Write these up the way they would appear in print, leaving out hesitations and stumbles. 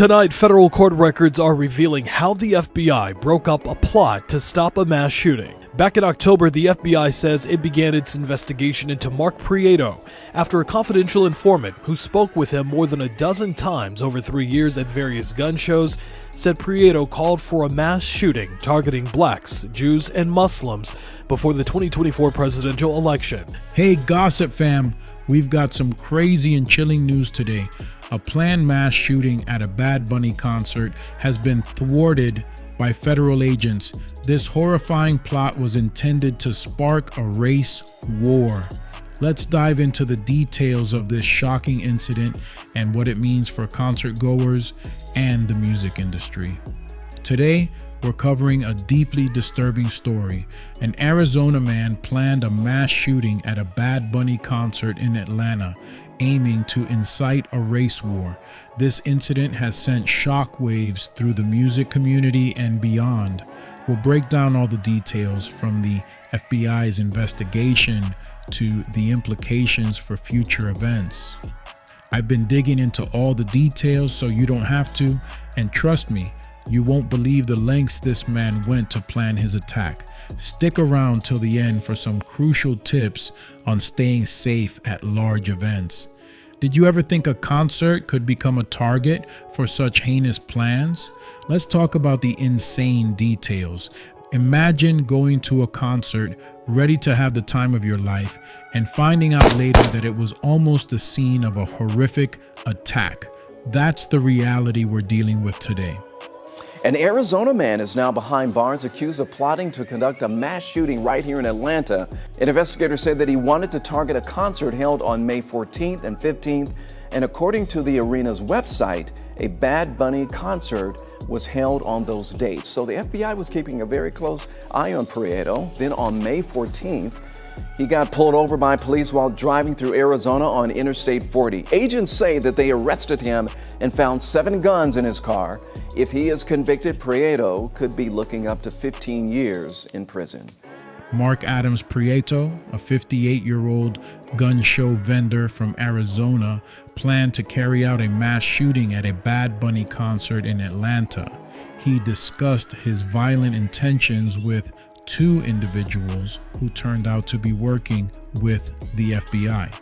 Tonight, federal court records are revealing how the FBI broke up a plot to stop a mass shooting. Back in October, the FBI says it began its investigation into Mark Prieto after a confidential informant who spoke with him more than a dozen times over 3 years at various gun shows said Prieto called for a mass shooting targeting blacks, Jews, and Muslims before the 2024 presidential election. Hey Gossip Fam, we've got some crazy and chilling news today. A planned mass shooting at a Bad Bunny concert has been thwarted by federal agents. This horrifying plot was intended to spark a race war. Let's dive into the details of this shocking incident and what it means for concert goers and the music industry. Today, we're covering a deeply disturbing story. An Arizona man planned a mass shooting at a Bad Bunny concert in Atlanta, aiming to incite a race war. This incident has sent shockwaves through the music community and beyond. We'll break down all the details from the FBI's investigation to the implications for future events. I've been digging into all the details so you don't have to, and trust me, you won't believe the lengths this man went to plan his attack. Stick around till the end for some crucial tips on staying safe at large events. Did you ever think a concert could become a target for such heinous plans? Let's talk about the insane details. Imagine going to a concert ready to have the time of your life and finding out later that it was almost the scene of a horrific attack. That's the reality we're dealing with today. An Arizona man is now behind bars accused of plotting to conduct a mass shooting right here in Atlanta. An investigator said that he wanted to target a concert held on May 14th and 15th, and according to the arena's website, a Bad Bunny concert was held on those dates. So the FBI was keeping a very close eye on Prieto. Then on May 14th, he got pulled over by police while driving through Arizona on Interstate 40. Agents say that they arrested him and found 7 guns in his car. If he is convicted, Prieto could be looking up to 15 years in prison. Mark Adams Prieto, a 58-year-old gun show vendor from Arizona, planned to carry out a mass shooting at a Bad Bunny concert in Atlanta. He discussed his violent intentions with 2 individuals who turned out to be working with the FBI.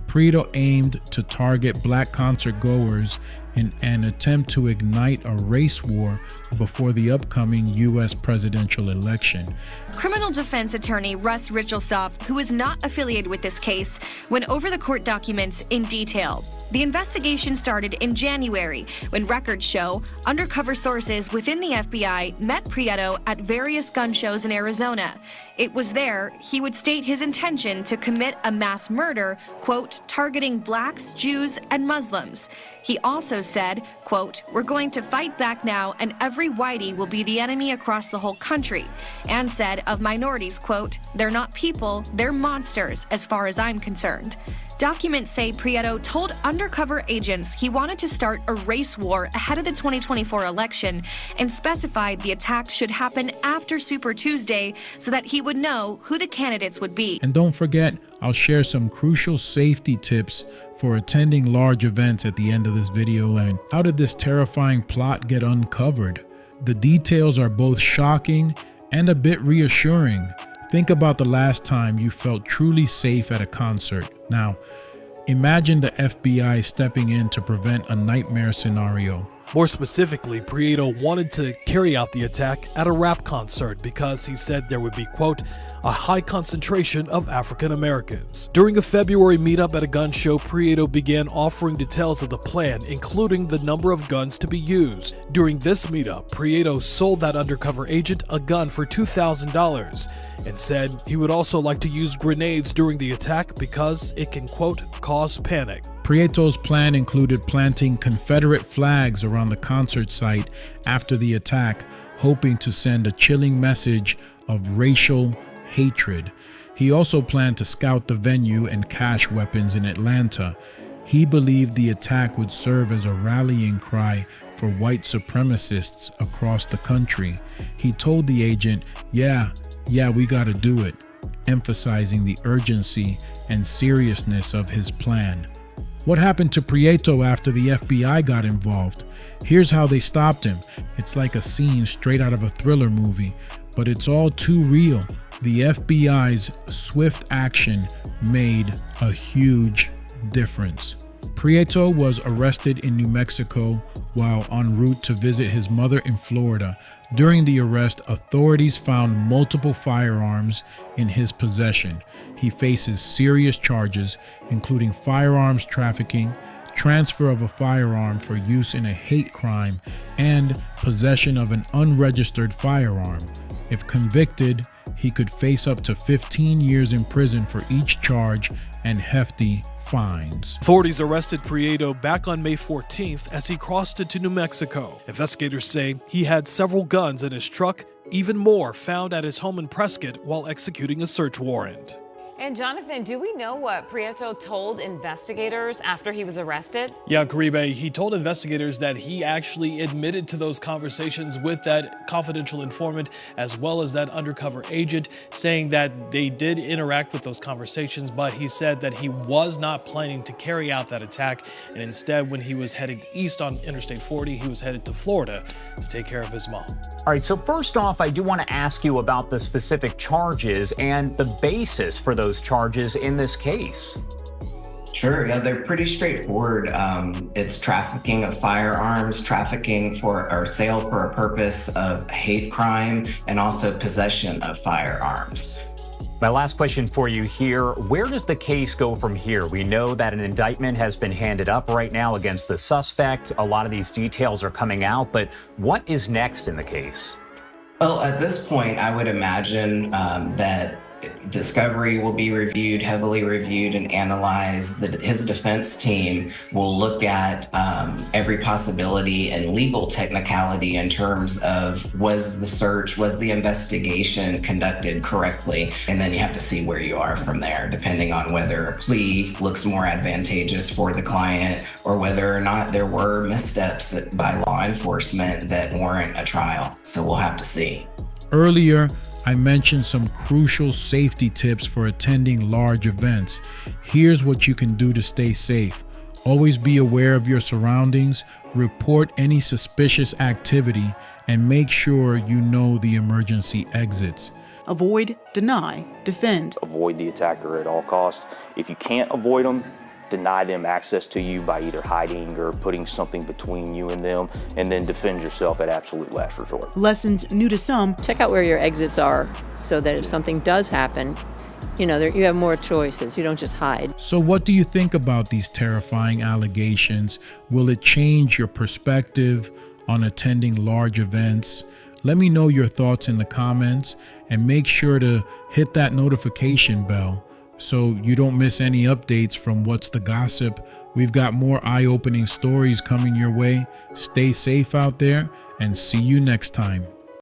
Prieto aimed to target black concert goers in an attempt to ignite a race war before the upcoming U.S. presidential election. Criminal defense attorney Russ Richelsoff, who is not affiliated with this case, went over the court documents in detail. The investigation started in January when records show undercover sources within the FBI met Prieto at various gun shows in Arizona. It was there he would state his intention to commit a mass murder, quote, targeting blacks, Jews, and Muslims. He also said, quote, we're going to fight back now and every whitey will be the enemy across the whole country, and said of minorities, quote, they're not people, they're monsters as far as I'm concerned. Documents say Prieto told undercover agents he wanted to start a race war ahead of the 2024 election and specified the attack should happen after Super Tuesday so that he would know who the candidates would be. And don't forget, I'll share some crucial safety tips for attending large events at the end of this video. And how did this terrifying plot get uncovered? The details are both shocking and a bit reassuring. Think about the last time you felt truly safe at a concert. Now, imagine the FBI stepping in to prevent a nightmare scenario. More specifically, Prieto wanted to carry out the attack at a rap concert because he said there would be, quote, a high concentration of African Americans. During a February meetup at a gun show, Prieto began offering details of the plan, including the number of guns to be used. During this meetup, Prieto sold that undercover agent a gun for $2,000 and said he would also like to use grenades during the attack because it can, quote, cause panic. Prieto's plan included planting Confederate flags around the concert site after the attack, hoping to send a chilling message of racial hatred. He also planned to scout the venue and cache weapons in Atlanta. He believed the attack would serve as a rallying cry for white supremacists across the country. He told the agent, yeah, we gotta do it, emphasizing the urgency and seriousness of his plan. What happened to Prieto after the FBI got involved? Here's how they stopped him. It's like a scene straight out of a thriller movie, but it's all too real. The FBI's swift action made a huge difference. Prieto was arrested in New Mexico while en route to visit his mother in Florida. During the arrest, authorities found multiple firearms in his possession. He faces serious charges, including firearms trafficking, transfer of a firearm for use in a hate crime, and possession of an unregistered firearm. If convicted, he could face up to 15 years in prison for each charge and hefty fines. Authorities arrested Prieto back on May 14th as he crossed into New Mexico. Investigators say he had several guns in his truck, even more found at his home in Prescott while executing a search warrant. And Jonathan, do we know what Prieto told investigators after he was arrested? Yeah, Caribe, he told investigators that he actually admitted to those conversations with that confidential informant as well as that undercover agent, saying that they did interact with those conversations, but he said that he was not planning to carry out that attack, and instead when he was heading east on Interstate 40, he was headed to Florida to take care of his mom. All right, so first off, I do want to ask you about the specific charges and the basis for those charges in this case. Sure, yeah, they're pretty straightforward. It's trafficking of firearms, trafficking for or sale for a purpose of hate crime, and also possession of firearms. My last question for you here, where does the case go from here? We know that an indictment has been handed up right now against the suspect. A lot of these details are coming out, but what is next in the case? Well, at this point, I would imagine that discovery will be reviewed, heavily reviewed and analyzed. His defense team will look at every possibility and legal technicality in terms of was the investigation conducted correctly? And then you have to see where you are from there, depending on whether a plea looks more advantageous for the client or whether or not there were missteps by law enforcement that warrant a trial. So we'll have to see. Earlier, I mentioned some crucial safety tips for attending large events. Here's what you can do to stay safe. Always be aware of your surroundings, report any suspicious activity, and make sure you know the emergency exits. Avoid, deny, defend. Avoid the attacker at all costs. If you can't avoid them, deny them access to you by either hiding or putting something between you and them, and then defend yourself at absolute last resort. Lessons new to some. Check out where your exits are so that if something does happen, you have more choices. You don't just hide. So what do you think about these terrifying allegations? Will it change your perspective on attending large events? Let me know your thoughts in the comments, and make sure to hit that notification bell so you don't miss any updates from What's the Gossip. We've got more eye-opening stories coming your way. Stay safe out there, and see you next time.